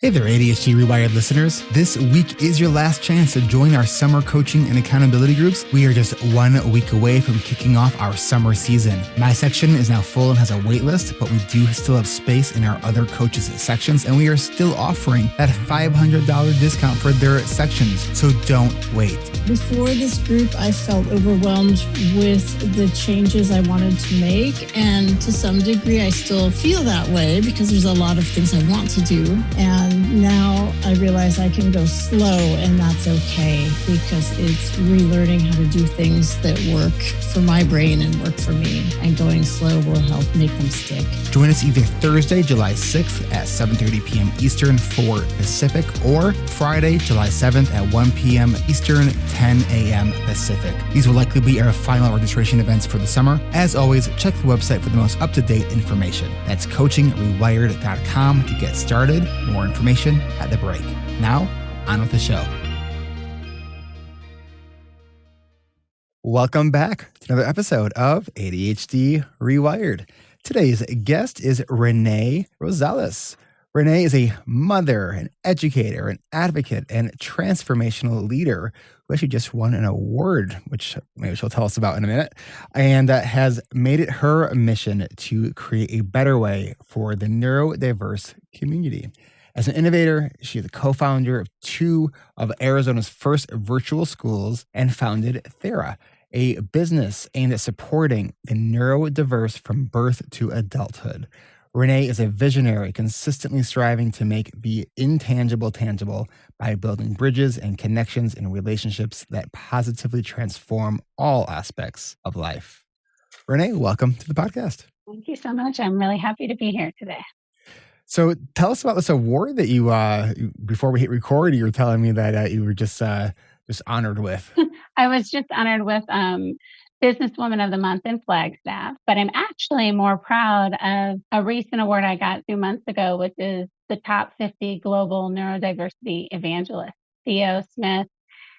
Hey there, ADHD reWired listeners. This week is your last chance to join our summer coaching and accountability groups. We are just 1 week away from kicking off our summer season. My section is now full and has a wait list, but we do still have space in our other coaches' sections, and we are still offering that $500 discount for their sections, so don't wait. Before this group, I felt overwhelmed with the changes I wanted to make, and to some degree, I still feel that way because there's a lot of things I want to do, and now I realize I can go slow, and that's okay because it's relearning how to do things that work for my brain and work for me. And going slow will help make them stick. Join us either Thursday, July 6th at 7:30 p.m. Eastern, 4 Pacific, or Friday, July 7th at 1 p.m. Eastern, 10 a.m. Pacific. These will likely be our final registration events for the summer. As always, check the website for the most up-to-date information. That's coachingrewired.com to get started. More information at the break. Now, on with the show. Welcome back to another episode of ADHD Rewired. Today's guest is Renee Rosales. Renee is a mother, an educator, an advocate, and transformational leader who actually just won an award, which maybe she'll tell us about in a minute, and has made it her mission to create a better way for the neurodiverse community. As an innovator, she is a co-founder of 2 of Arizona's first virtual schools and founded Thera, a business aimed at supporting the neurodiverse from birth to adulthood. Renee is a visionary, consistently striving to make the intangible tangible by building bridges and connections in relationships that positively transform all aspects of life. Renee, welcome to the podcast. Thank you so much. I'm really happy to be here today. So tell us about this award that you, before we hit record, you were telling me that you were just honored with. I was just honored with Businesswoman of the Month in Flagstaff, but I'm actually more proud of a recent award I got 2 months ago, which is the Top 50 Global Neurodiversity Evangelist. Theo Smith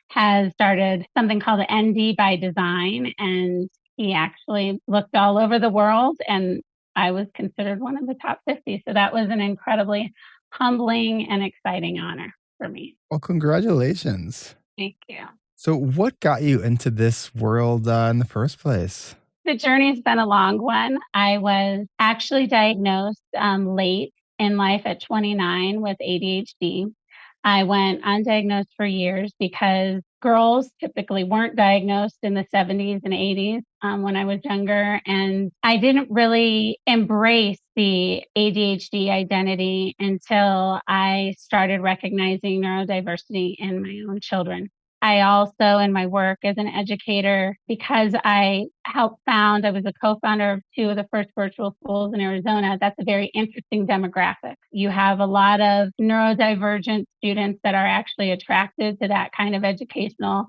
has started something called the ND by Design, and he actually looked all over the world, and I was considered one of the top 50. So that was an incredibly humbling and exciting honor for me. Well, congratulations. Thank you. So what got you into this world in the first place? The journey's been a long one. I was actually diagnosed late in life at 29 with ADHD. I went undiagnosed for years because girls typically weren't diagnosed in the 70s and 80s when I was younger. And I didn't really embrace the ADHD identity until I started recognizing neurodiversity in my own children. I also, in my work as an educator, because I was a co-founder of 2 of the first virtual schools in Arizona. That's a very interesting demographic. You have a lot of neurodivergent students that are actually attracted to that kind of educational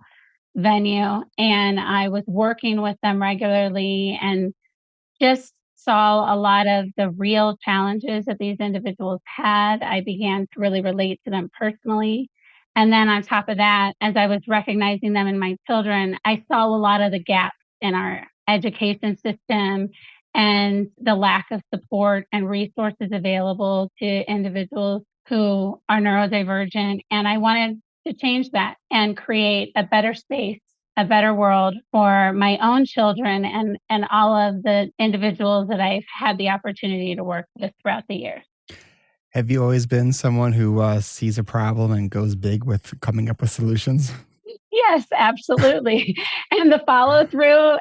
venue. And I was working with them regularly and just saw a lot of the real challenges that these individuals had. I began to really relate to them personally. And then on top of that, as I was recognizing them in my children, I saw a lot of the gaps in our education system and the lack of support and resources available to individuals who are neurodivergent. And I wanted to change that and create a better space, a better world for my own children and all of the individuals that I've had the opportunity to work with throughout the years. Have you always been someone who sees a problem and goes big with coming up with solutions? Yes, absolutely. And the follow through,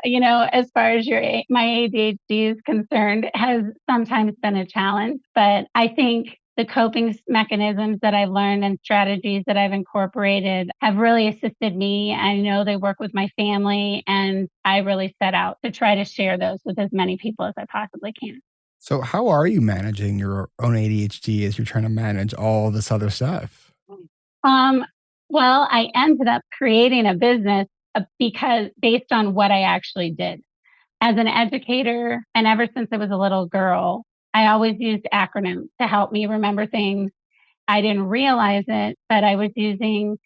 as far as my ADHD is concerned, has sometimes been a challenge. But I think the coping mechanisms that I've learned and strategies that I've incorporated have really assisted me. I know they work with my family, and I really set out to try to share those with as many people as I possibly can. So how are you managing your own ADHD as you're trying to manage all this other stuff? Well, I ended up creating a business because based on what I actually did. As an educator, and ever since I was a little girl, I always used acronyms to help me remember things. I didn't realize it, but I was using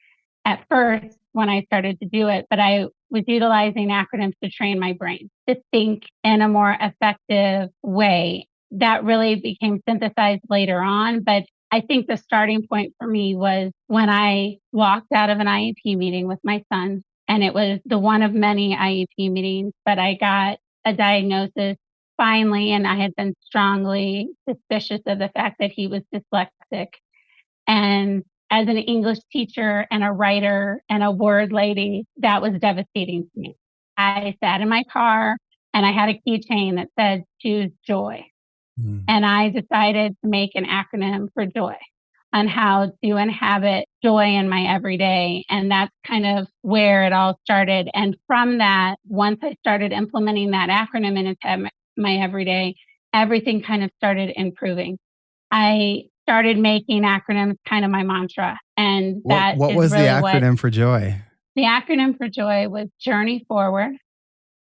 at first when I started to do it, but I was utilizing acronyms to train my brain to think in a more effective way. That really became synthesized later on, but I think the starting point for me was when I walked out of an IEP meeting with my son, and it was the one of many IEP meetings, but I got a diagnosis finally, and I had been strongly suspicious of the fact that he was dyslexic. And as an English teacher and a writer and a word lady, that was devastating to me. I sat in my car and I had a keychain that said, choose joy. Mm. And I decided to make an acronym for joy on how to inhabit joy in my everyday. And that's kind of where it all started. And from that, once I started implementing that acronym into my everyday, everything kind of started improving. I started making acronyms kind of my mantra. And that What is was the really what acronym for joy? the acronym for joy was: journey forward,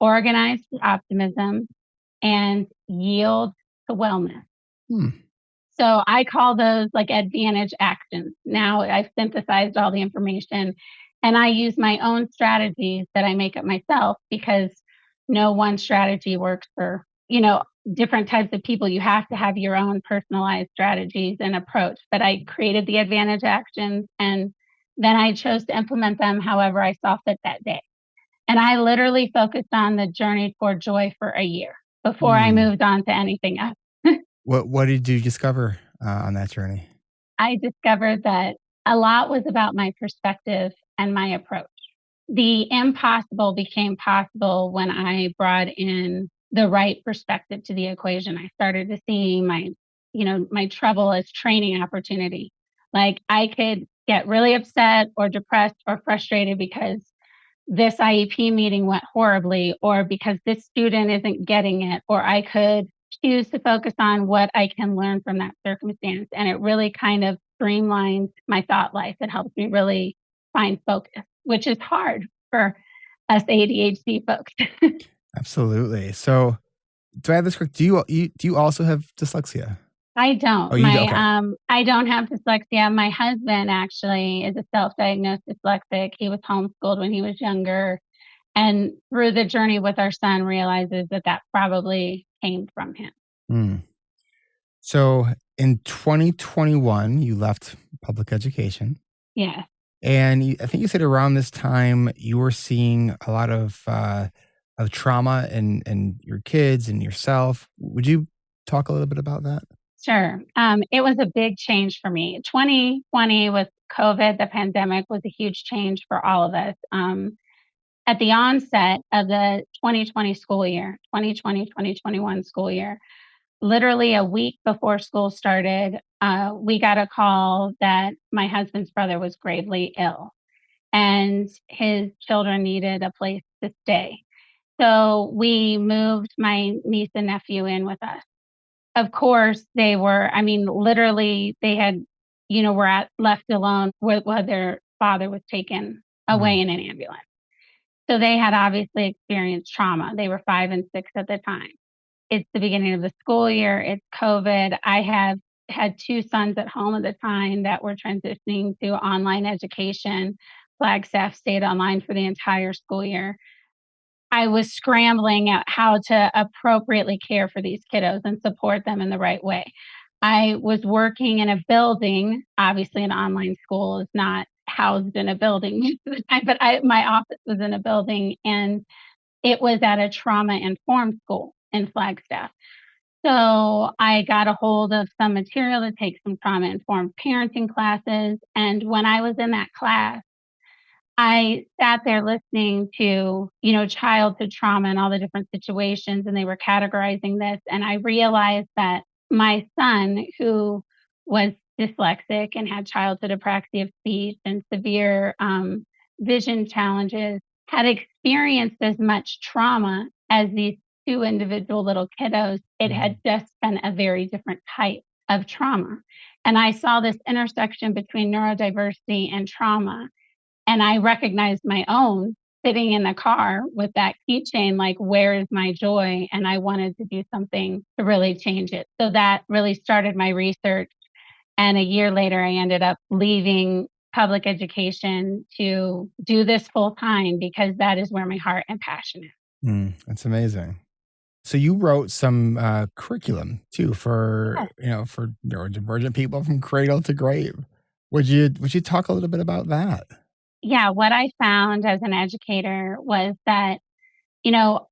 organize to optimism, and yield to wellness. Hmm. So I call those like advantage actions. Now I've synthesized all the information and I use my own strategies that I make up myself, because no one strategy works for, different types of people. You have to have your own personalized strategies and approach. But I created the advantage actions and then I chose to implement them however I saw fit that day. And I literally focused on the journey toward joy for a year before I Hmm. moved on to anything else. What did you discover on that journey? I discovered that a lot was about my perspective and my approach. The impossible became possible when I brought in the right perspective to the equation. I started to see my trouble as training opportunity. Like I could get really upset or depressed or frustrated because this IEP meeting went horribly, or because this student isn't getting it, or I could choose to focus on what I can learn from that circumstance. And it really kind of streamlines my thought life. It helps me really find focus, which is hard for us ADHD folks. Absolutely. So, do I have this correct? Do you also have dyslexia? I Oh, don't. you do. Okay. I don't have dyslexia. My husband actually is a self-diagnosed dyslexic. He was homeschooled when he was younger, and through the journey with our son realizes that that probably came from him. Hmm. So, in 2021, you left public education, Yeah. and I think you said around this time you were seeing a lot of trauma in your kids and yourself. Would you talk a little bit about that? Sure. It was a big change for me. 2020 with COVID, the pandemic, was a huge change for all of us. At the onset of the 2020 school year, 2020-2021 school year, literally a week before school started, we got a call that my husband's brother was gravely ill and his children needed a place to stay. So we moved my niece and nephew in with us. Of course, literally they had, left alone while their father was taken away Mm. in an ambulance. So they had obviously experienced trauma. They were 5 and 6 at the time. It's the beginning of the school year. It's COVID. I have had 2 sons at home at the time that were transitioning to online education. Flagstaff stayed online for the entire school year. I was scrambling at how to appropriately care for these kiddos and support them in the right way. I was working in a building. Obviously, an online school is not housed in a building most of the time, but my office was in a building and it was at a trauma informed school in Flagstaff. So I got a hold of some material to take some trauma informed parenting classes. And when I was in that class, I sat there listening to, childhood trauma and all the different situations, and they were categorizing this. And I realized that my son, who was dyslexic and had childhood apraxia of speech and severe vision challenges, had experienced as much trauma as these two individual little kiddos. It Mm. had just been a very different type of trauma. And I saw this intersection between neurodiversity and trauma, and I recognized my own sitting in the car with that keychain, like, where is my joy? And I wanted to do something to really change it. So that really started my research. And a year later, I ended up leaving public education to do this full time because that is where my heart and passion is. That's amazing. So you wrote some curriculum too for for neurodivergent people from cradle to grave. Would you talk a little bit about that? Yeah, what I found as an educator was that,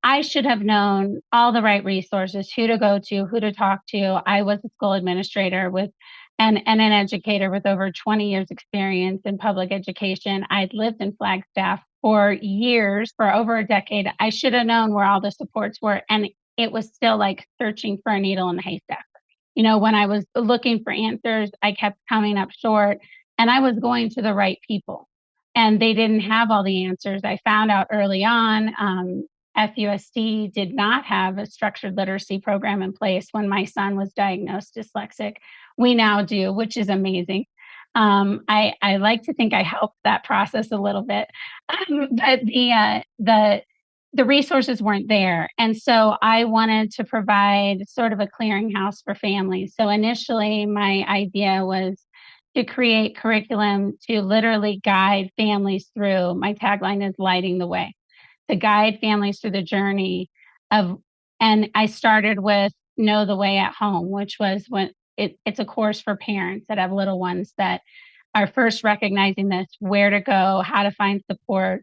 I should have known all the right resources, who to go to, who to talk to. I was a school administrator with and an educator with over 20 years experience in public education. I'd lived in Flagstaff for years, for over a decade. I should have known where all the supports were, and it was still like searching for a needle in the haystack. When I was looking for answers, I kept coming up short, and I was going to the right people, and they didn't have all the answers. I found out early on, FUSD did not have a structured literacy program in place when my son was diagnosed dyslexic. We now do, which is amazing. I like to think I helped that process a little bit, but the resources weren't there, and so I wanted to provide sort of a clearinghouse for families. So initially, my idea was to create curriculum to literally guide families through. My tagline is lighting the way, to guide families through the journey of, and I started with Know the Way at Home, which was when it's a course for parents that have little ones that are first recognizing this, where to go, how to find support,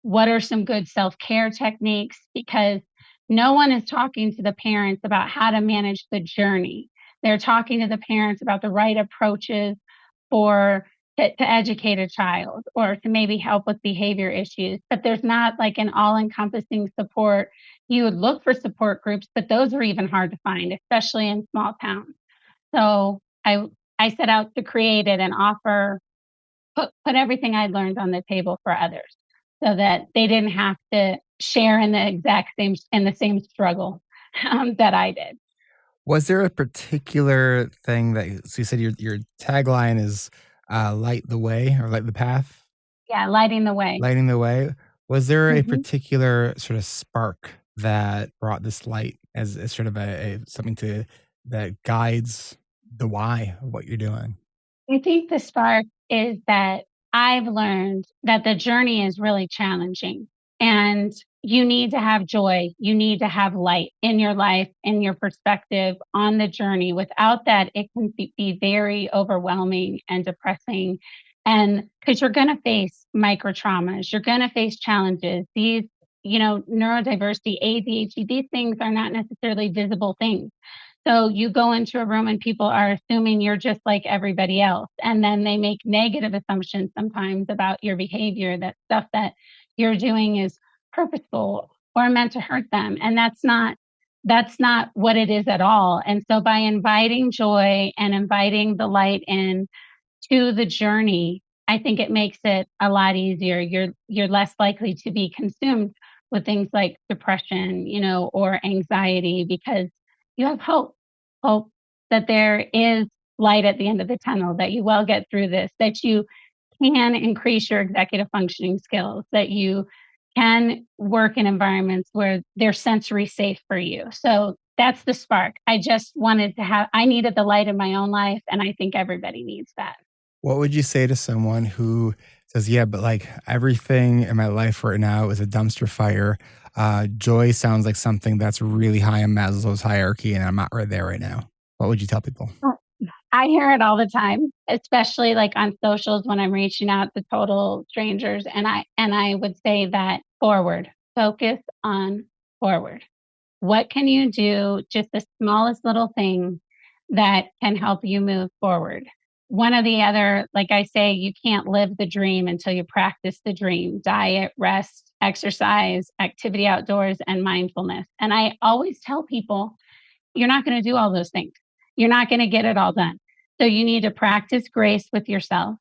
what are some good self-care techniques, because no one is talking to the parents about how to manage the journey. They're talking to the parents about the right approaches for to educate a child or to maybe help with behavior issues, but there's not like an all-encompassing support. You would look for support groups, but those are even hard to find, especially in small towns. So I set out to create it and offer put everything I learned on the table for others so that they didn't have to share in the same struggle that I did. Was there a particular thing that so you said your tagline is light the way or light the path, Yeah, lighting the way. lighting the way. Was there a Mhm. particular sort of spark that brought this light as sort of a something to that guides the why of what you're doing? I think the spark is that I've learned that the journey is really challenging and you need to have joy. You need to have light in your life, in your perspective on the journey. Without that, it can be very overwhelming and depressing. And because you're going to face micro traumas, you're going to face challenges. These, neurodiversity, ADHD, these things are not necessarily visible things. So you go into a room and people are assuming you're just like everybody else. And then they make negative assumptions sometimes about your behavior, that stuff that you're doing is purposeful or meant to hurt them. And that's not what it is at all. And so by inviting joy and inviting the light in to the journey, I think it makes it a lot easier. You're less likely to be consumed with things like depression, or anxiety because you have hope that there is light at the end of the tunnel, that you will get through this, that you can increase your executive functioning skills, that you can work in environments where they're sensory safe for you. So that's the spark. I needed the light in my own life, and I think everybody needs that. What would you say to someone who says, "Yeah, but like everything in my life right now is a dumpster fire. Joy sounds like something that's really high in Maslow's hierarchy, and I'm not right there right now." What would you tell people? I hear it all the time, especially like on socials when I'm reaching out to total strangers. And I would say that forward, focus on forward. What can you do? Just the smallest little thing that can help you move forward. One or the other, like I say, you can't live the dream until you practice the dream. Diet, rest, exercise, activity outdoors, and mindfulness. And I always tell people, you're not going to do all those things. You're not going to get it all done. So you need to practice grace with yourself,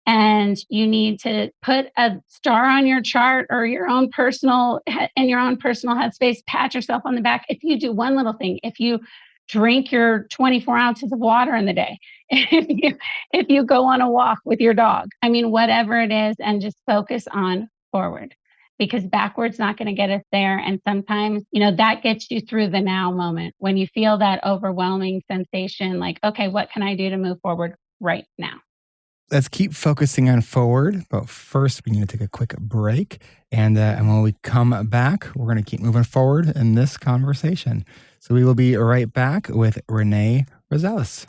and you need to put a star on your chart or in your own personal headspace. Pat yourself on the back if you do one little thing. If you drink your 24 ounces of water in the day, if you go on a walk with your dog, I mean, whatever it is, and just focus on forward, because backward's not going to get us there. And sometimes, that gets you through the now moment when you feel that overwhelming sensation like, okay, what can I do to move forward right now? Let's keep focusing on forward. But first, we need to take a quick break. And when we come back, we're going to keep moving forward in this conversation. So we will be right back with Renee Rosales.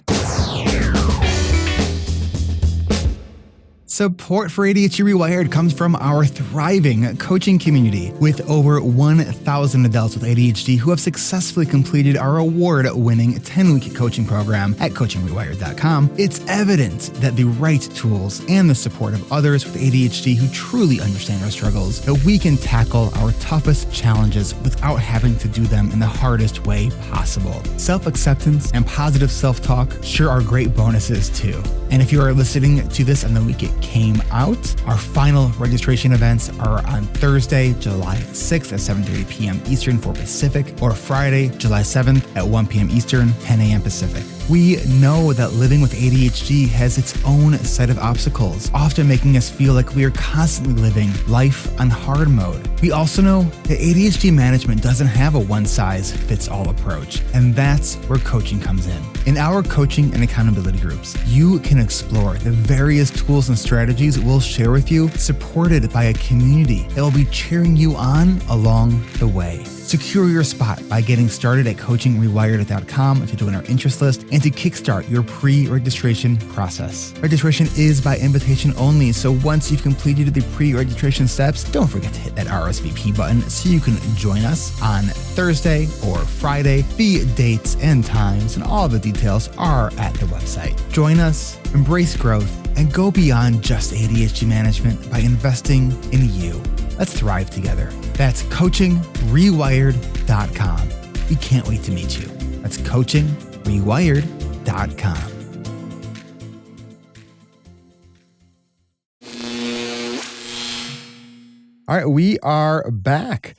Support for ADHD Rewired comes from our thriving coaching community. With over 1,000 adults with ADHD who have successfully completed our award-winning 10-week coaching program at coachingrewired.com, it's evident that the right tools and the support of others with ADHD who truly understand our struggles, that we can tackle our toughest challenges without having to do them in the hardest way possible. Self-acceptance and positive self-talk sure are great bonuses too. And if you are listening to this on the week it came out, our final registration events are on Thursday, July 6th at 7:30 p.m. Eastern for Pacific, or Friday, July 7th at 1 p.m. Eastern, 10 a.m. Pacific. We know that living with ADHD has its own set of obstacles, often making us feel like we are constantly living life on hard mode. We also know that ADHD management doesn't have a one-size-fits-all approach, and that's where coaching comes in. In our coaching and accountability groups, you can explore the various tools and strategies we'll share with you, supported by a community that will be cheering you on along the way. Secure your spot by getting started at coachingrewired.com to join our interest list and to kickstart your pre-registration process. Registration is by invitation only, so once you've completed the pre-registration steps, don't forget to hit that RSVP button so you can join us on Thursday or Friday. The dates and times and all the details are at the website. Join us, embrace growth, and go beyond just ADHD management by investing in you. Let's thrive together. That's coachingrewired.com. We can't wait to meet you. That's coachingrewired.com. All right, we are back.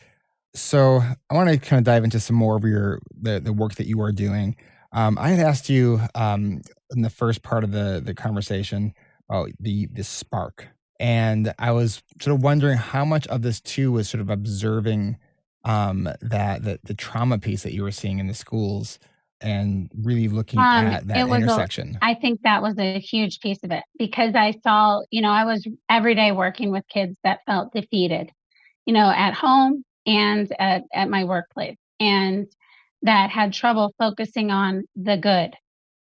So I want to kind of dive into some more of the work that you are doing. I had asked you in the first part of the conversation about the spark. And I was sort of wondering how much of this too was sort of observing that the trauma piece that you were seeing in the schools and really looking at that intersection. I think that was a huge piece of it, because I saw, I was every day working with kids that felt defeated, at home and at my workplace, and that had trouble focusing on the good.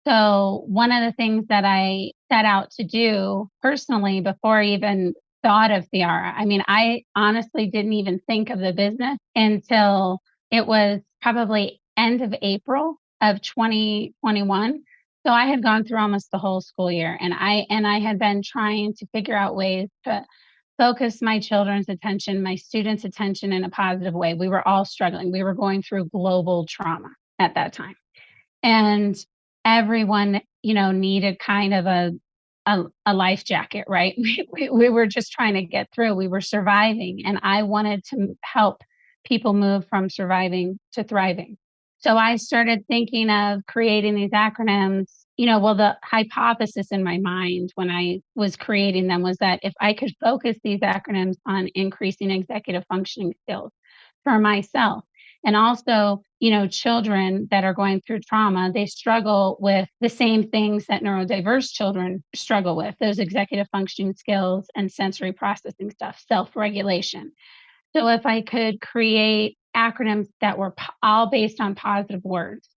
So one of the things that I set out to do personally before I even thought of Theara, I honestly didn't even think of the business until it was probably end of April of 2021. So I had gone through almost the whole school year, and I had been trying to figure out ways to focus my children's attention, my students' attention in a positive way. We were all struggling. We were going through global trauma at that time. And everyone, needed kind of a life jacket, right? We were just trying to get through. We were surviving, and I wanted to help people move from surviving to thriving. So I started thinking of creating these acronyms. The hypothesis in my mind when I was creating them was that if I could focus these acronyms on increasing executive functioning skills for myself, and also, children that are going through trauma, they struggle with the same things that neurodiverse children struggle with, those executive functioning skills and sensory processing stuff, self-regulation. So if I could create acronyms that were all based on positive words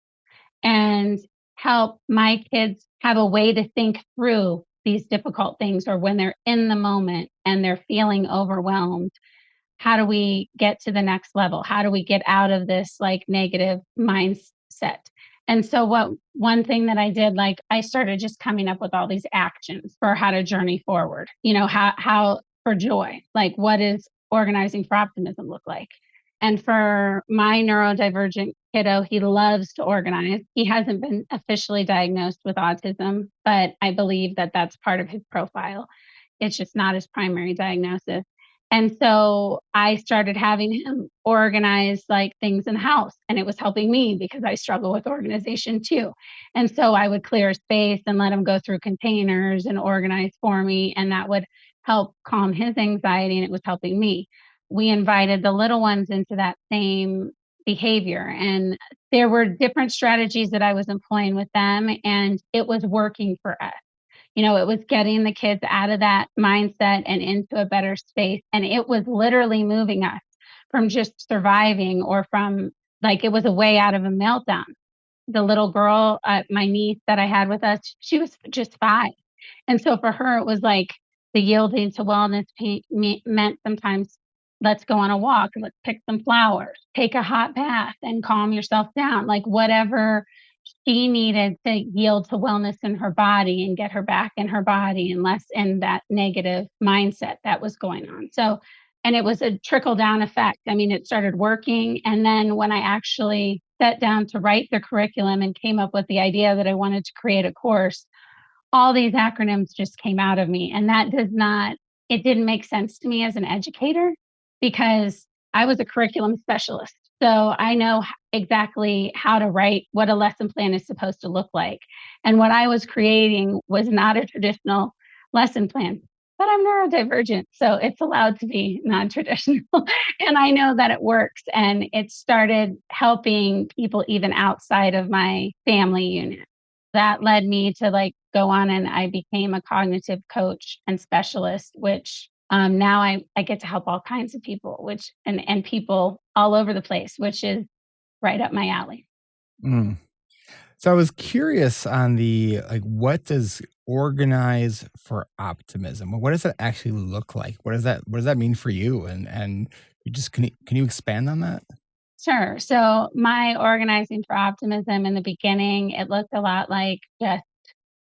and help my kids have a way to think through these difficult things, or when they're in the moment and they're feeling overwhelmed, how do we get to the next level? How do we get out of this negative mindset? And so one thing that I did, I started just coming up with all these actions for how to journey forward, how for joy, what does organizing for optimism look like? And for my neurodivergent kiddo, he loves to organize. He hasn't been officially diagnosed with autism, but I believe that that's part of his profile. It's just not his primary diagnosis. And so I started having him organize things in the house, and it was helping me because I struggle with organization too. And so I would clear space and let him go through containers and organize for me, and that would help calm his anxiety, and it was helping me. We invited the little ones into that same behavior, and there were different strategies that I was employing with them, and it was working for us. It was getting the kids out of that mindset and into a better space. And it was literally moving us from just surviving or from like it was a way out of a meltdown. The little girl, my niece that I had with us, she was just 5. And so for her, it was like the yielding to wellness meant sometimes let's go on a walk, let's pick some flowers, take a hot bath and calm yourself down, like whatever she needed to yield to wellness in her body and get her back in her body and less in that negative mindset that was going on. So, and it was a trickle down effect. I mean, it started working. And then when I actually sat down to write the curriculum and came up with the idea that I wanted to create a course, all these acronyms just came out of me. And it didn't make sense to me as an educator because I was a curriculum specialist. So I know exactly how to write what a lesson plan is supposed to look like. And what I was creating was not a traditional lesson plan, but I'm neurodivergent. So it's allowed to be non traditional. And I know that it works. And it started helping people even outside of my family unit. That led me to like go on and I became a cognitive coach and specialist, which now I get to help all kinds of people, and people all over the place, which is right up my alley. Mm. So I was curious on what does organize for optimism? What does that actually look like? What does that mean for you? And can you expand on that? Sure. So my organizing for optimism in the beginning, it looked a lot like just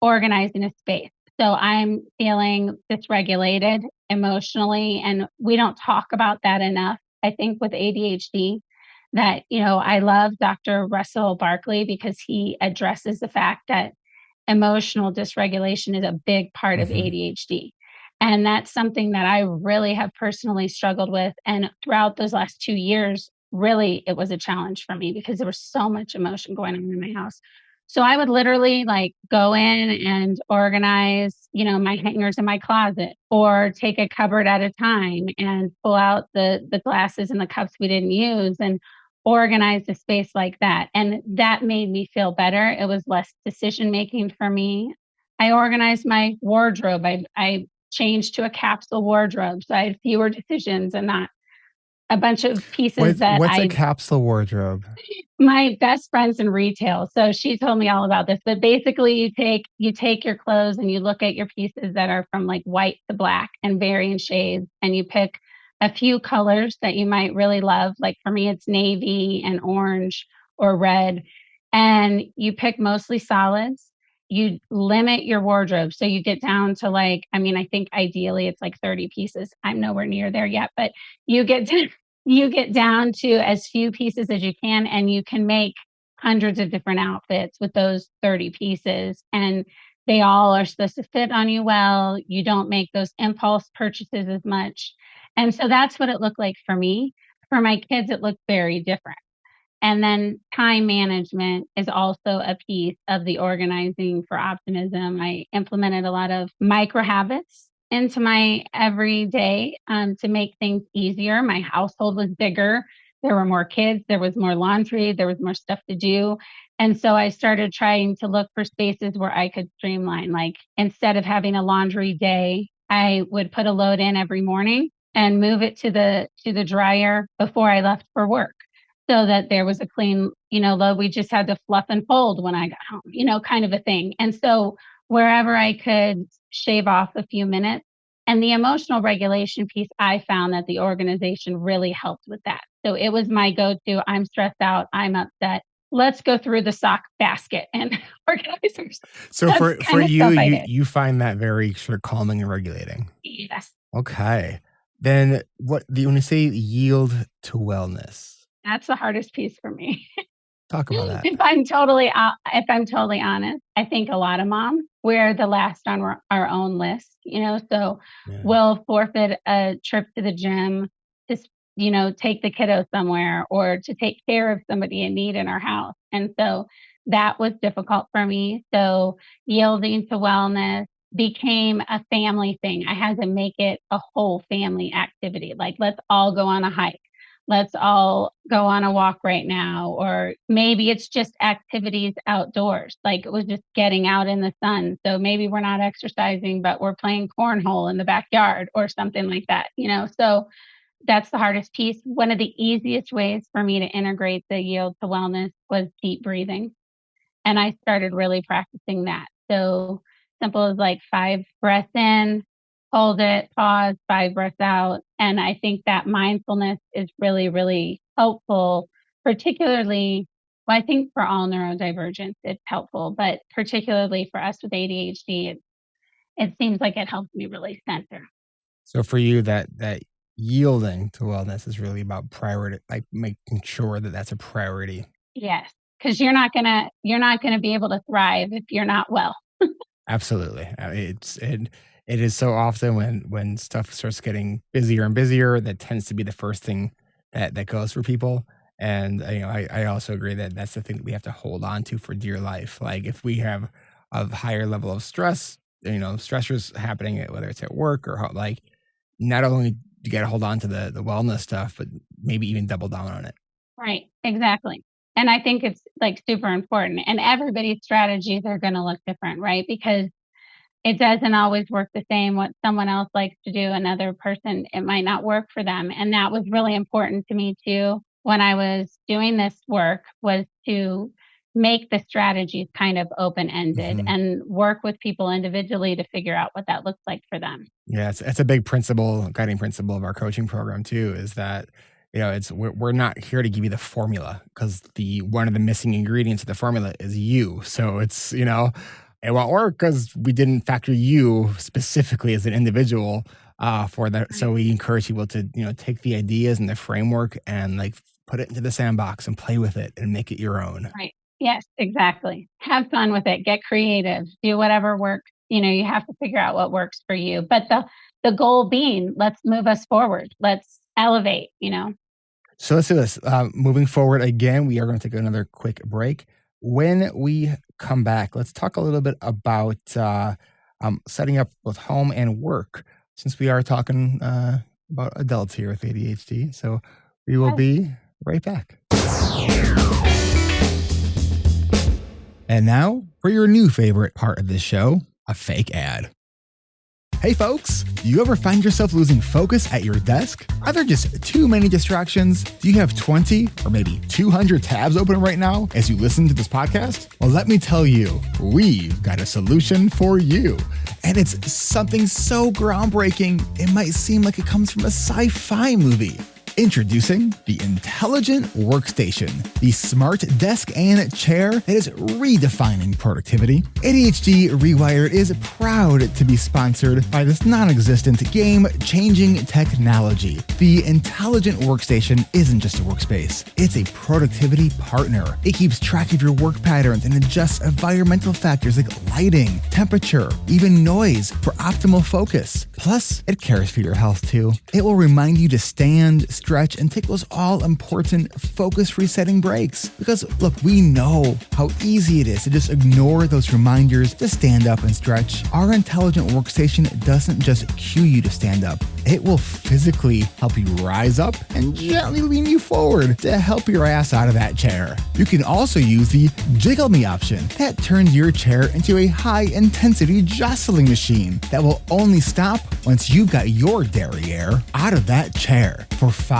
organizing a space. So I'm feeling dysregulated emotionally, and we don't talk about that enough. I think with ADHD, that, I love Dr. Russell Barkley because he addresses the fact that emotional dysregulation is a big part of Hmm. ADHD. And that's something that I really have personally struggled with. And throughout those last 2 years, really, it was a challenge for me because there was so much emotion going on in my house. So I would literally like go in and organize, my hangers in my closet or take a cupboard at a time and pull out the glasses and the cups we didn't use and organize the space like that. And that made me feel better. It was less decision making for me. I organized my wardrobe. I changed to a capsule wardrobe. So I had fewer decisions and not a bunch of pieces that What's a capsule wardrobe? my best friend's in retail, so she told me all about this, but basically you take your clothes and you look at your pieces that are from, like, white to black and varying shades, and you pick a few colors that you might really love, like, for me, it's navy and orange or red, and you pick mostly solids. You limit your wardrobe, so you get down to, like I mean, I think ideally it's, like, 30 pieces. I'm nowhere near there yet, but you get to you get down to as few pieces as you can, and you can make hundreds of different outfits with those 30 pieces, and they all are supposed to fit on you well. You don't make those impulse purchases as much, and so that's what it looked like for me. For my kids, it looked very different. And then time management is also a piece of the organizing for optimism. I implemented a lot of micro habits into my everyday to make things easier. My household was bigger. There were more kids, there was more laundry, there was more stuff to do. And so I started trying to look for spaces where I could streamline. Like instead of having a laundry day, I would put a load in every morning and move it to the dryer before I left for work so that there was a clean, load. We just had to fluff and fold when I got home, kind of a thing. And so wherever I could shave off a few minutes and the emotional regulation piece, I found that the organization really helped with that. So it was my go to. I'm stressed out. I'm upset. Let's go through the sock basket and organizers. So That's for kind of you, stuff I you did. you find that very sort of calming and regulating. Yes. Okay. Then what do you want to say yield to wellness? That's the hardest piece for me. Talk about that. If I'm totally honest, I think a lot of moms, we're the last on our own list, so Yeah. we'll forfeit a trip to the gym to, take the kiddo somewhere or to take care of somebody in need in our house. And so that was difficult for me. So yielding to wellness became a family thing. I had to make it a whole family activity. Like, let's all go on a hike. let's all go on a walk right now. Or maybe it's just activities outdoors, like it was just getting out in the sun. So maybe we're not exercising, but we're playing cornhole in the backyard or something like that, So that's the hardest piece. One of the easiest ways for me to integrate the yield to wellness was deep breathing. And I started really practicing that. So simple as like 5 breaths in, hold it, pause, 5 breaths out. And I think that mindfulness is really, really helpful, particularly, well, I think for all neurodivergence, it's helpful, but particularly for us with ADHD, it seems like it helps me really center. So for you, that yielding to wellness is really about priority, like making sure that that's a priority. Yes. Because you're not gonna be able to thrive if you're not well. Absolutely. It is so often when stuff starts getting busier and busier, that tends to be the first thing that goes for people. And I also agree that that's the thing that we have to hold on to for dear life. Like if we have a higher level of stress, stressors happening, whether it's at work or like, not only do you got to hold on to the wellness stuff, but maybe even double down on it. Right, exactly. And I think it's like super important. And everybody's strategies are going to look different, right? Because it doesn't always work the same. What someone else likes to do, another person, it might not work for them. And that was really important to me too when I was doing this work, was to make the strategies kind of open ended Mhm. and work with people individually to figure out what that looks like for them. Yeah, it's a big principle, guiding principle of our coaching program too, is that, it's we're not here to give you the formula, because the one of the missing ingredients of the formula is you. So it won't work because we didn't factor you specifically as an individual for that. Right. So we encourage people to, take the ideas and the framework and like put it into the sandbox and play with it and make it your own. Right. Yes, exactly. Have fun with it. Get creative. Do whatever works. You have to figure out what works for you. But the goal being, let's move us forward. Let's elevate. So let's do this. Moving forward again, we are going to take another quick break. When we come back, let's talk a little bit about setting up both home and work, since we are talking about adults here with ADHD. So we will Yes. be right back. And now for your new favorite part of this show, a fake ad. Hey folks, do you ever find yourself losing focus at your desk? Are there just too many distractions? Do you have 20 or maybe 200 tabs open right now as you listen to this podcast? Well, let me tell you, we've got a solution for you. And it's something so groundbreaking, it might seem like it comes from a sci-fi movie. Introducing the Intelligent Workstation, the smart desk and chair that is redefining productivity. ADHD reWired is proud to be sponsored by this non-existent game-changing technology. The Intelligent Workstation isn't just a workspace, it's a productivity partner. It keeps track of your work patterns and adjusts environmental factors like lighting, temperature, even noise for optimal focus. Plus, it cares for your health too. It will remind you to stand, stretch, and take those all-important focus resetting breaks. Because look, we know how easy it is to just ignore those reminders to stand up and stretch. Our Intelligent Workstation doesn't just cue you to stand up. It will physically help you rise up and gently lean you forward to help your ass out of that chair. You can also use the Jiggle Me option that turns your chair into a high-intensity jostling machine that will only stop once you've got your derriere out of that chair for 5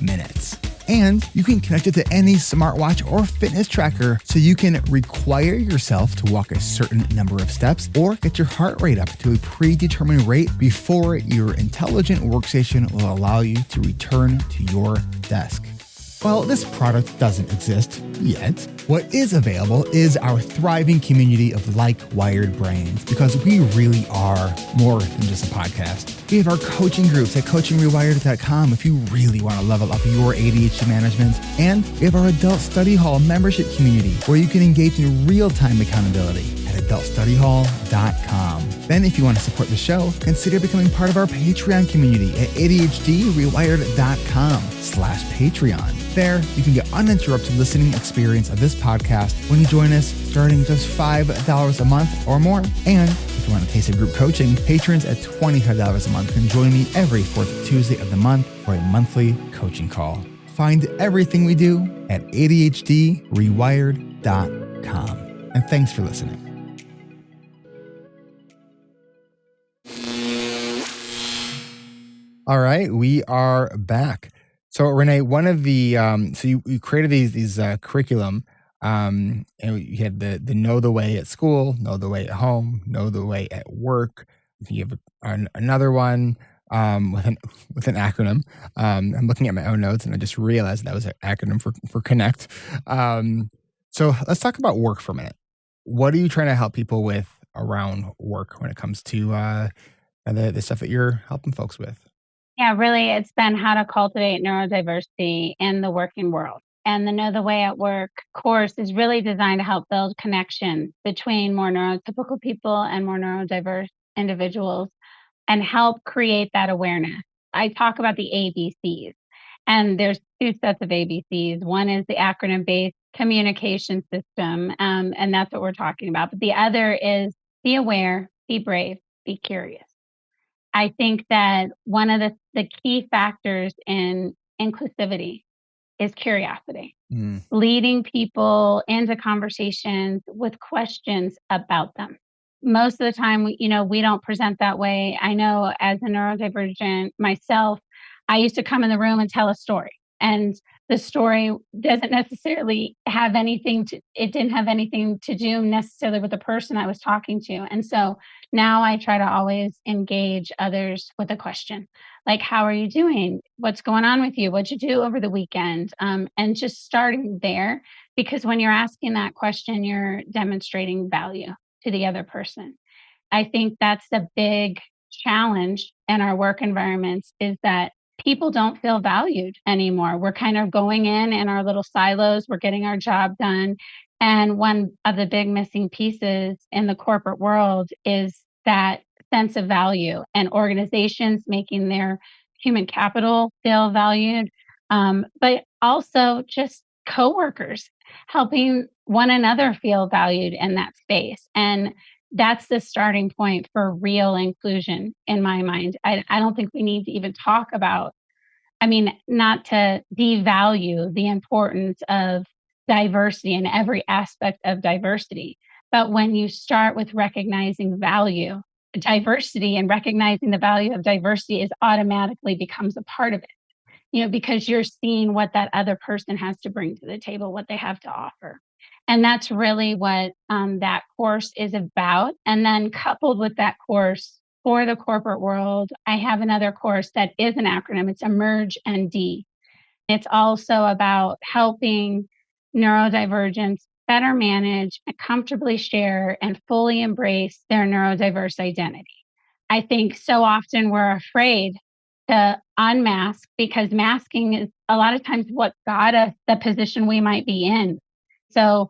minutes. And you can connect it to any smartwatch or fitness tracker so you can require yourself to walk a certain number of steps or get your heart rate up to a predetermined rate before your Intelligent Workstation will allow you to return to your desk. Well, this product doesn't exist yet. What is available is our thriving community of like-wired brains, because we really are more than just a podcast. We have our coaching groups at coachingrewired.com if you really want to level up your ADHD management. And we have our Adult Study Hall membership community where you can engage in real-time accountability at adultstudyhall.com. Then if you want to support the show, consider becoming part of our Patreon community at adhdrewired.com/Patreon. There, you can get uninterrupted listening experience of this podcast when you join us, starting just $5 a month or more. And if you want to taste of group coaching, patrons at $25 a month can join me every fourth Tuesday of the month for a monthly coaching call. Find everything we do at ADHDrewired.com. And thanks for listening. All right, we are back. So Renee, one of the you created these curriculum, and you had the know the way at school, know the way at home, know the way at work. You have another one with an acronym. I'm looking at my own notes, and I just realized that was an acronym for Connect. So let's talk about work for a minute. What are you trying to help people with around work when it comes to the stuff that you're helping folks with? Yeah, really, it's been how to cultivate neurodiversity in the working world. And the Know the Way at Work course is really designed to help build connection between more neurotypical people and more neurodiverse individuals and help create that awareness. I talk about the ABCs, and there's two sets of ABCs. One is the acronym based communication system, and that's what we're talking about. But the other is be aware, be brave, be curious. I think that one of the key factors in inclusivity is curiosity, leading people into conversations with questions about them. Most of the time, we don't present that way. I know as a neurodivergent myself, I used to come in the room and tell a story. And the story doesn't necessarily have it didn't have anything to do necessarily with the person I was talking to. And so now I try to always engage others with a question like, how are you doing? What's going on with you? What'd you do over the weekend? And just starting there, because when you're asking that question, you're demonstrating value to the other person. I think that's the big challenge in our work environments is that people don't feel valued anymore. We're kind of going in our little silos, we're getting our job done. And one of the big missing pieces in the corporate world is that sense of value and organizations making their human capital feel valued, but also just coworkers helping one another feel valued in that space. And that's the starting point for real inclusion in my mind. I don't think we need to even talk about, not to devalue the importance of diversity in every aspect of diversity. But when you start with recognizing value, diversity and recognizing the value of diversity is automatically becomes a part of it, because you're seeing what that other person has to bring to the table, what they have to offer. And that's really what that course is about. And then coupled with that course for the corporate world, I have another course that is an acronym. It's Emerge ND. It's also about helping neurodivergents better manage and comfortably share and fully embrace their neurodiverse identity. I think so often we're afraid to unmask because masking is a lot of times what got us the position we might be in. So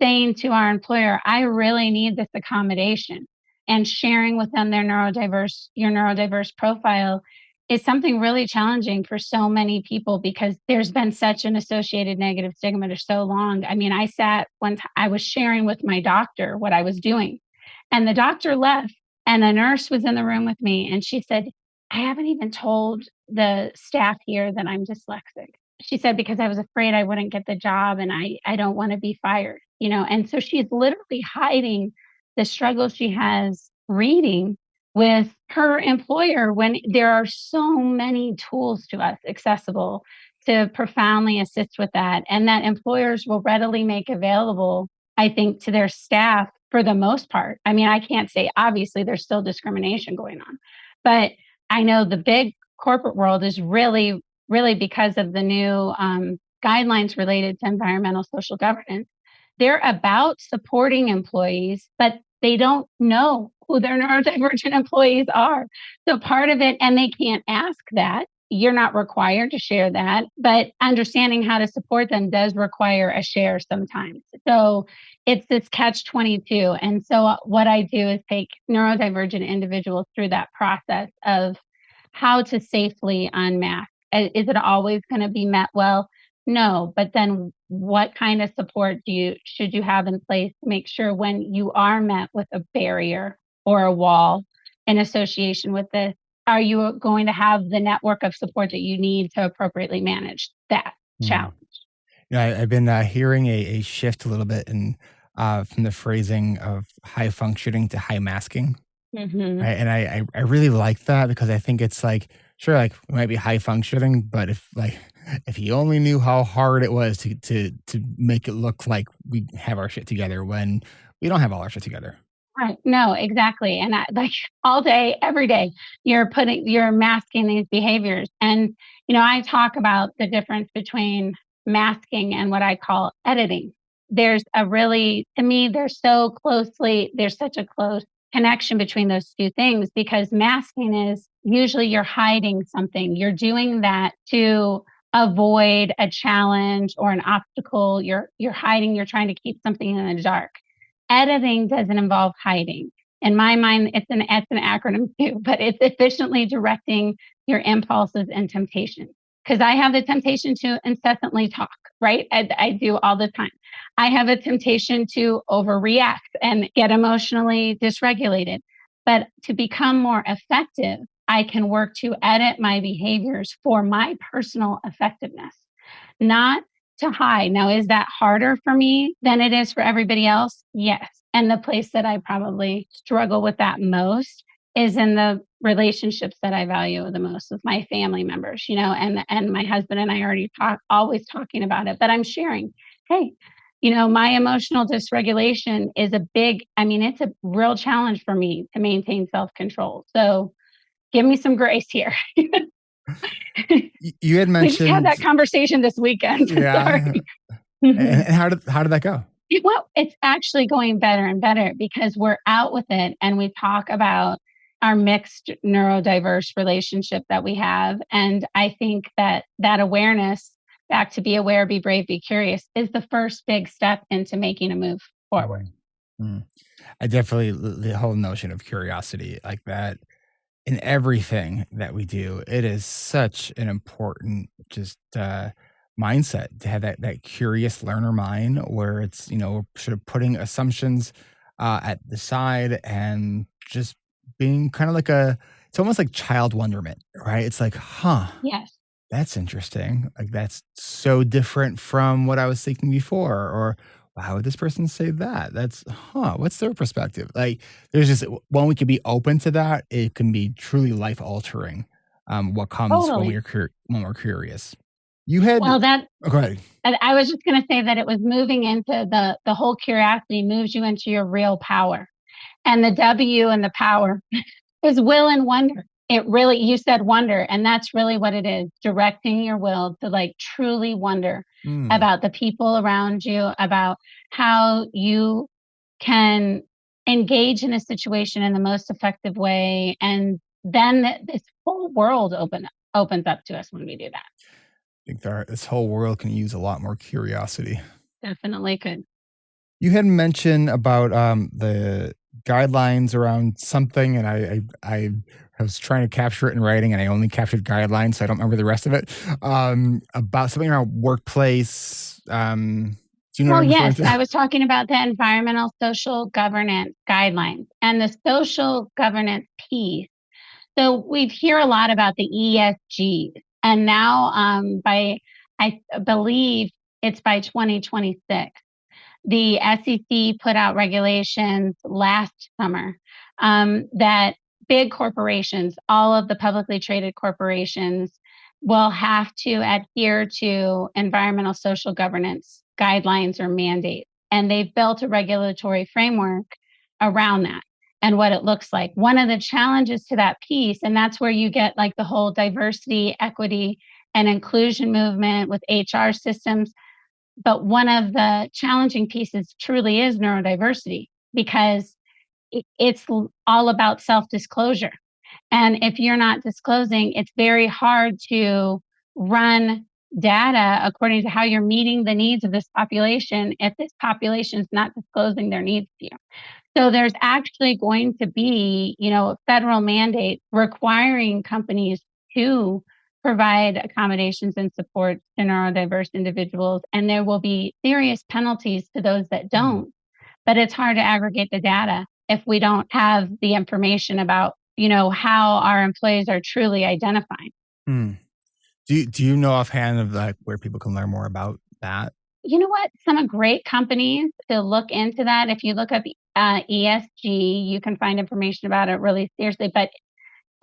saying to our employer, I really need this accommodation, and sharing with them your neurodiverse profile is something really challenging for so many people because there's been such an associated negative stigma for so long. I sat I was sharing with my doctor what I was doing, and the doctor left, and a nurse was in the room with me, and she said, I haven't even told the staff here that I'm dyslexic. She said, because I was afraid I wouldn't get the job and I don't want to be fired, And so she's literally hiding the struggle she has reading with her employer when there are so many tools to us accessible to profoundly assist with that. And that employers will readily make available, I think, to their staff for the most part. I can't say, obviously, there's still discrimination going on, but I know the big corporate world is really because of the new guidelines related to environmental social governance. They're about supporting employees, but they don't know who their neurodivergent employees are. So part of it, and they can't ask that. You're not required to share that, but understanding how to support them does require a share sometimes. So it's this catch-22. And so what I do is take neurodivergent individuals through that process of how to safely unmask. Is it always going to be met well? No, but then what kind of support should you have in place to make sure when you are met with a barrier or a wall in association with this, are you going to have the network of support that you need to appropriately manage that challenge? I've been hearing a shift a little bit in from the phrasing of high functioning to high masking. Hmm. Right? And I really like that because I think it's like, sure, like we might be high functioning, but if you only knew how hard it was to make it look like we have our shit together when we don't have all our shit together. Right. No, exactly. And like all day, every day, you're masking these behaviors. And, I talk about the difference between masking and what I call editing. To me, there's such a close connection between those two things because masking is usually you're hiding something. You're doing that to avoid a challenge or an obstacle. You're hiding, you're trying to keep something in the dark. Editing doesn't involve hiding. In my mind, it's an acronym too, but it's efficiently directing your impulses and temptations. Because I have the temptation to incessantly talk, right? I do all the time. I have a temptation to overreact and get emotionally dysregulated. But to become more effective, I can work to edit my behaviors for my personal effectiveness, not to hide. Now, is that harder for me than it is for everybody else? Yes. And the place that I probably struggle with that most is in the relationships that I value the most with my family members, and my husband and I always talking about it, but I'm sharing, hey, my emotional dysregulation is it's a real challenge for me to maintain self-control. So give me some grace here. You had We just had mentioned, that conversation this weekend. yeah. Sorry. And how did that go? Well, it's actually going better and better because we're out with it and we talk about our mixed neurodiverse relationship that we have. And I think that awareness, back to be aware, be brave, be curious, is the first big step into making a move forward. Mm. I definitely the whole notion of curiosity like that in everything that we do. It is such an important just mindset to have that curious learner mind where it's sort of putting assumptions at the side and just being kind of like it's almost like child wonderment, right? It's like, huh, Yes. that's interesting. Like that's so different from what I was thinking before. Or why would this person say that? That's what's their perspective? Like there's just when we can be open to that, it can be truly life altering. What comes when Totally. when we're curious. You had Well, that go ahead. and I was just going to say that it was moving into the whole curiosity moves you into your real power. And the W and the power is will and wonder. You said wonder, and that's really what it is, directing your will to like truly wonder Mm, about the people around you, about how you can engage in a situation in the most effective way. And then this whole world opens up to us when we do that. I think this whole world can use a lot more curiosity. Definitely could. You had mentioned about the guidelines around something, and I was trying to capture it in writing, and I only captured guidelines, so I don't remember the rest of it. About something around workplace. Do you know what Well, I'm referring yes, to? I was talking about the environmental social governance guidelines and the social governance piece. So we hear a lot about the ESGs, and now I believe it's by 2026. The SEC put out regulations last summer that big corporations, all of the publicly traded corporations, will have to adhere to environmental social governance guidelines or mandates. And they've built a regulatory framework around that and what it looks like. One of the challenges to that piece, and that's where you get like the whole diversity, equity, and inclusion movement with HR systems, but one of the challenging pieces truly is neurodiversity because it's all about self disclosure. And if you're not disclosing, it's very hard to run data according to how you're meeting the needs of this population if this population is not disclosing their needs to you. So there's actually going to be, a federal mandate requiring companies to provide accommodations and support to neurodiverse individuals. And there will be serious penalties to those that Hmm. don't. But it's hard to aggregate the data if we don't have the information about, how our employees are truly identifying. Hmm. Do you know offhand of like where people can learn more about that? You know what? Some great companies to look into that. If you look up ESG, you can find information about it really seriously. But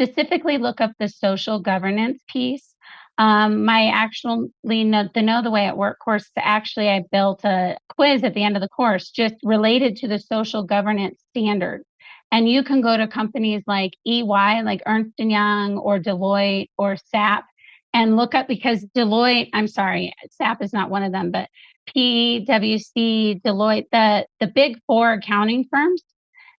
specifically look up the social governance piece. My actually know the way at work course, actually, I built a quiz at the end of the course just related to the social governance standards. And you can go to companies like EY, like Ernst& Young or Deloitte or SAP and look up, because Deloitte, I'm sorry, SAP is not one of them, but PwC, Deloitte, the big four accounting firms,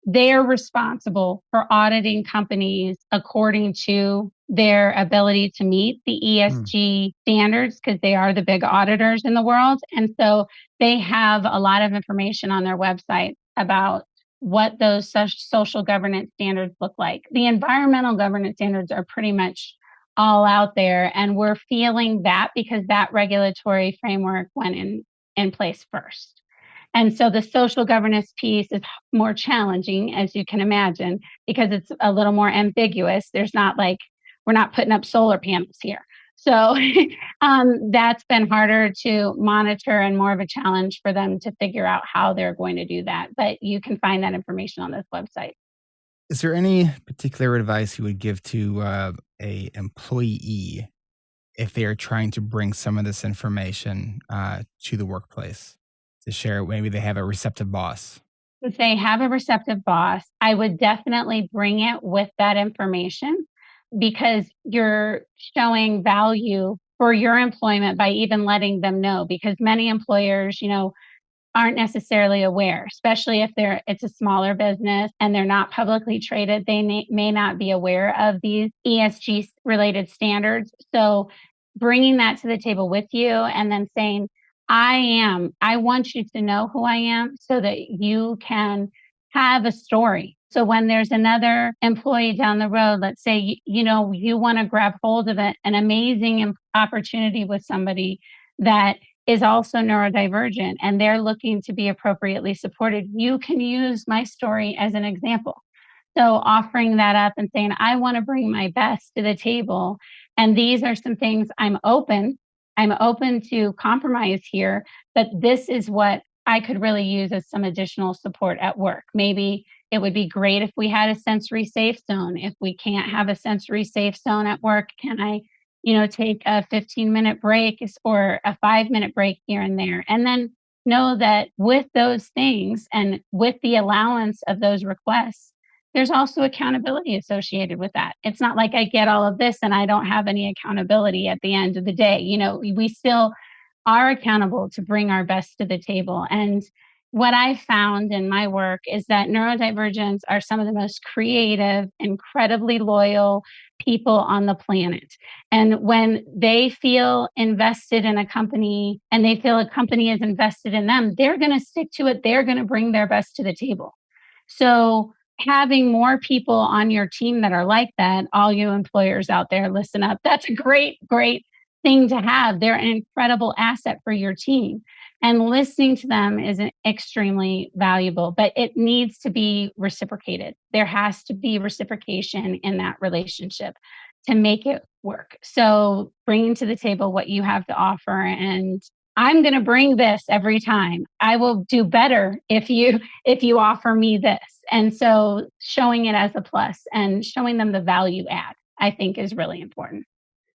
they're responsible for auditing companies according to their ability to meet the Hmm. ESG standards, because they are the big auditors in the world. And so they have a lot of information on their website about what those social governance standards look like. The environmental governance standards are pretty much all out there, and we're feeling that because that regulatory framework went in place first. And so the social governance piece is more challenging, as you can imagine, because it's a little more ambiguous. There's not like, we're not putting up solar panels here. So that's been harder to monitor and more of a challenge for them to figure out how they're going to do that. But you can find that information on this website. Is there any particular advice you would give to a employee if they are trying to bring some of this information to the workplace to share it? Maybe they have a receptive boss. If they have a receptive boss, I would definitely bring it with that information, because you're showing value for your employment by even letting them know, because many employers, aren't necessarily aware, especially if it's a smaller business and they're not publicly traded. They may not be aware of these ESG related standards. So bringing that to the table with you and then saying, I want you to know who I am so that you can have a story. So when there's another employee down the road, let's say, you want to grab hold of an amazing opportunity with somebody that is also neurodivergent and they're looking to be appropriately supported, you can use my story as an example. So offering that up and saying, I want to bring my best to the table. And these are some things I'm open to compromise here, but this is what I could really use as some additional support at work. Maybe it would be great if we had a sensory safe zone. If we can't have a sensory safe zone at work, can I take a 15-minute break or a 5-minute break here and there? And then know that with those things and with the allowance of those requests, there's also accountability associated with that. It's not like I get all of this and I don't have any accountability at the end of the day. We still are accountable to bring our best to the table. And what I found in my work is that neurodivergents are some of the most creative, incredibly loyal people on the planet. And when they feel invested in a company and they feel a company is invested in them, they're going to stick to it. They're going to bring their best to the table. So having more people on your team that are like that, all you employers out there, listen up. That's a great, great thing to have. They're an incredible asset for your team. And listening to them is extremely valuable, but it needs to be reciprocated. There has to be reciprocation in that relationship to make it work. So bringing to the table what you have to offer, and I'm going to bring this every time. I will do better if you offer me this. And so showing it as a plus and showing them the value add, I think, is really important.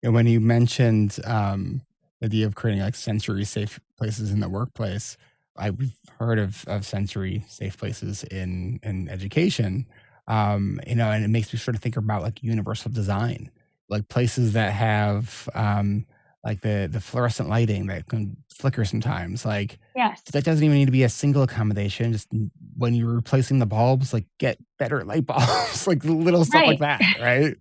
And when you mentioned the idea of creating like sensory safe places in the workplace, I've heard of sensory safe places in education, and it makes me sort of think about like universal design, like places that have like the fluorescent lighting that can flicker sometimes. Like Yes. that doesn't even need to be a single accommodation. Just when you're replacing the bulbs, like get better light bulbs, like little stuff like Right. that, right?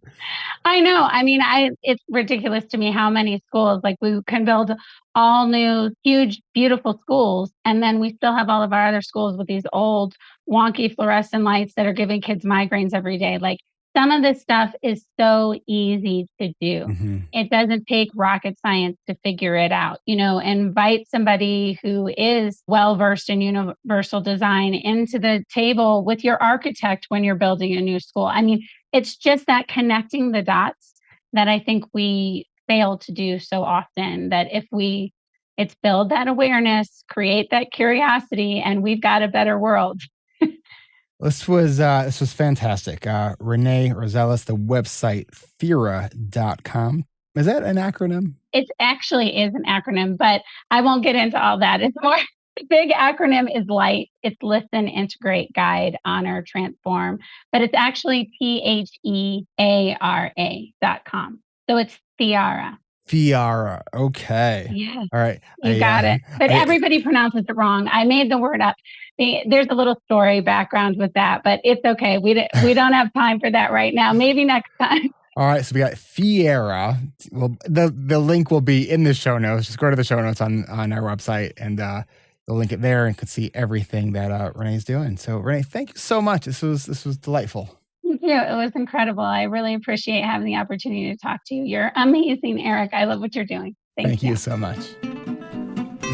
I know. I mean, it's ridiculous to me how many schools, like we can build all new, huge, beautiful schools, and then we still have all of our other schools with these old, wonky fluorescent lights that are giving kids migraines every day. Like some of this stuff is so easy to do. Hmm. It doesn't take rocket science to figure it out. Invite somebody who is well versed in universal design into the table with your architect when you're building a new school. I mean, it's just that connecting the dots that I think we fail to do so often, that it's build that awareness, create that curiosity, and we've got a better world. This was fantastic. Renee Rosales, the website Thera.com. Is that an acronym? It actually is an acronym, but I won't get into all that. It's more, the big acronym is LIGHT. It's Listen, Integrate, Guide, Honor, Transform, but it's actually THEARA.com. So it's Thera. Thera. Okay. Yeah. All right. You got it. But everybody pronounces it wrong. I made the word up. There's a little story background with that, but it's okay. We don't have time for that right now. Maybe next time. All right. So we got Thera. Well, the link will be in the show notes. Just go to the show notes on our website and you'll link it there and can see everything that Renee's doing. So Renee, thank you so much. This was delightful. Thank you. It was incredible. I really appreciate having the opportunity to talk to you. You're amazing, Eric. I love what you're doing. Thank you so much.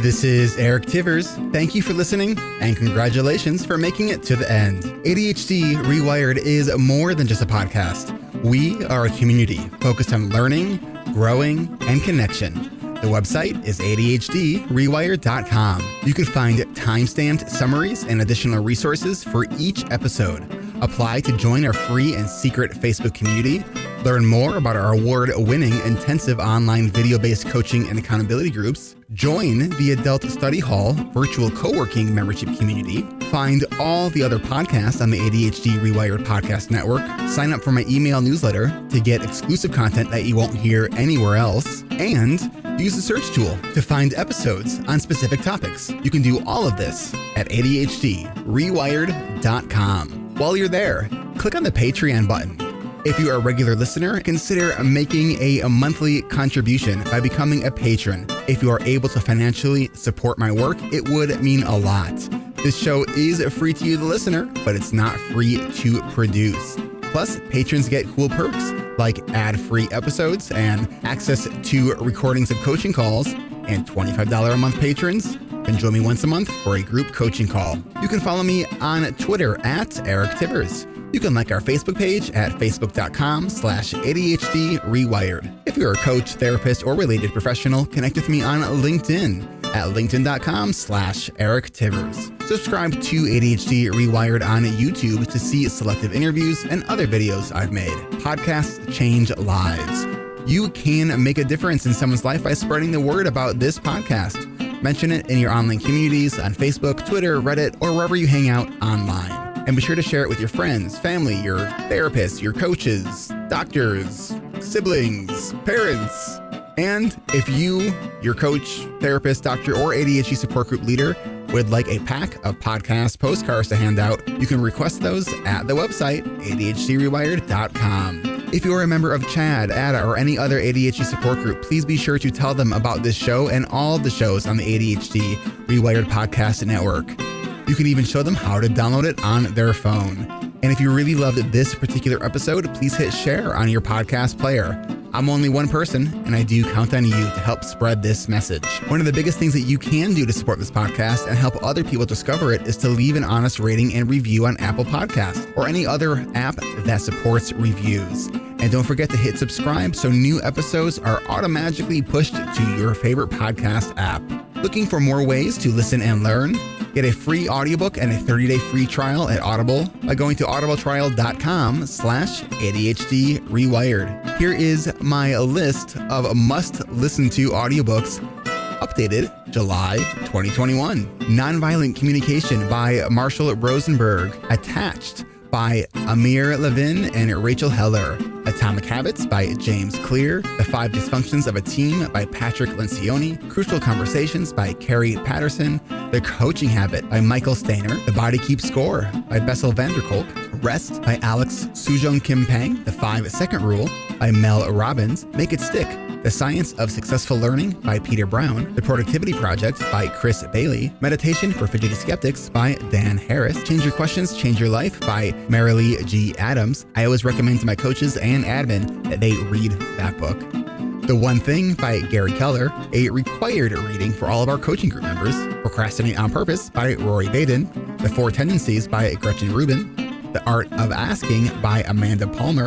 This is Eric Tivers. Thank you for listening and congratulations for making it to the end. ADHD Rewired is more than just a podcast. We are a community focused on learning, growing, and connection. The website is ADHDrewired.com. You can find time-stamped summaries and additional resources for each episode. Apply to join our free and secret Facebook community. Learn more about our award-winning intensive online video-based coaching and accountability groups. Join the Adult Study Hall virtual co-working membership community. Find all the other podcasts on the ADHD Rewired Podcast Network. Sign up for my email newsletter to get exclusive content that you won't hear anywhere else. And use the search tool to find episodes on specific topics. You can do all of this at ADHDrewired.com. While you're there, click on the Patreon button. If you are a regular listener, consider making a monthly contribution by becoming a patron. If you are able to financially support my work, it would mean a lot. This show is free to you, the listener, but it's not free to produce. Plus, patrons get cool perks like ad-free episodes and access to recordings of coaching calls, and $25 a month patrons can join me once a month for a group coaching call. You can follow me on Twitter at Eric Tivers. You can like our Facebook page at facebook.com/ADHD Rewired. If you're a coach, therapist, or related professional, connect with me on LinkedIn at linkedin.com/Eric Tivers. Subscribe to ADHD Rewired on YouTube to see selective interviews and other videos I've made. Podcasts change lives. You can make a difference in someone's life by spreading the word about this podcast. Mention it in your online communities on Facebook, Twitter, Reddit, or wherever you hang out online. And be sure to share it with your friends, family, your therapists, your coaches, doctors, siblings, parents. And if you, your coach, therapist, doctor, or ADHD support group leader would like a pack of podcast postcards to hand out, you can request those at the website, ADHDrewired.com. If you are a member of CHAD, ADA, or any other ADHD support group, please be sure to tell them about this show and all the shows on the ADHD Rewired Podcast Network. You can even show them how to download it on their phone. And if you really loved this particular episode, please hit share on your podcast player. I'm only one person, and I do count on you to help spread this message. One of the biggest things that you can do to support this podcast and help other people discover it is to leave an honest rating and review on Apple Podcasts or any other app that supports reviews. And don't forget to hit subscribe so new episodes are automatically pushed to your favorite podcast app. Looking for more ways to listen and learn? Get a free audiobook and a 30-day free trial at Audible by going to audibletrial.com/ADHD Rewired. Here is my list of must-listen-to audiobooks updated July 2021. Nonviolent Communication by Marshall Rosenberg. Attached by Amir Levin and Rachel Heller. Atomic Habits by James Clear. The 5 Dysfunctions of a Team by Patrick Lencioni. Crucial Conversations by Carrie Patterson. The Coaching Habit by Michael Stainer. The Body Keeps Score by Bessel van der Kolk. Rest by Alex Sujong Kim Pang. The 5-Second Rule by Mel Robbins. Make It Stick. The Science of Successful Learning by Peter Brown. The Productivity Project by Chris Bailey. Meditation for Fidgety Skeptics by Dan Harris. Change Your Questions, Change Your Life by Marilee G. Adams. I always recommend to my coaches and admin that they read that book. The One Thing by Gary Keller, a required reading for all of our coaching group members. Procrastinate on Purpose by Rory Baden. The 4 Tendencies by Gretchen Rubin. The Art of Asking by Amanda Palmer.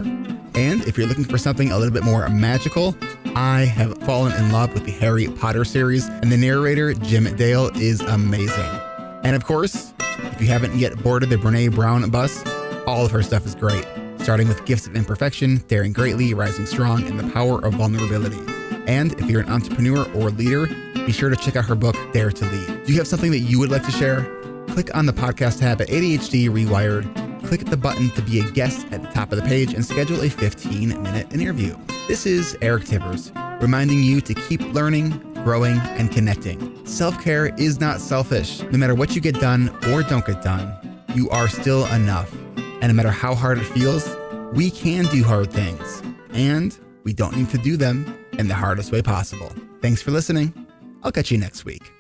And if you're looking for something a little bit more magical, I have fallen in love with the Harry Potter series, and the narrator, Jim Dale, is amazing. And of course, if you haven't yet boarded the Brené Brown bus, all of her stuff is great, starting with Gifts of Imperfection, Daring Greatly, Rising Strong, and The Power of Vulnerability. And if you're an entrepreneur or leader, be sure to check out her book, Dare to Lead. Do you have something that you would like to share? Click on the podcast tab at ADHD Rewired. Click the button to be a guest at the top of the page and schedule a 15-minute interview. This is Eric Tibbers, reminding you to keep learning, growing, and connecting. Self-care is not selfish. No matter what you get done or don't get done, you are still enough. And no matter how hard it feels, we can do hard things. And we don't need to do them in the hardest way possible. Thanks for listening. I'll catch you next week.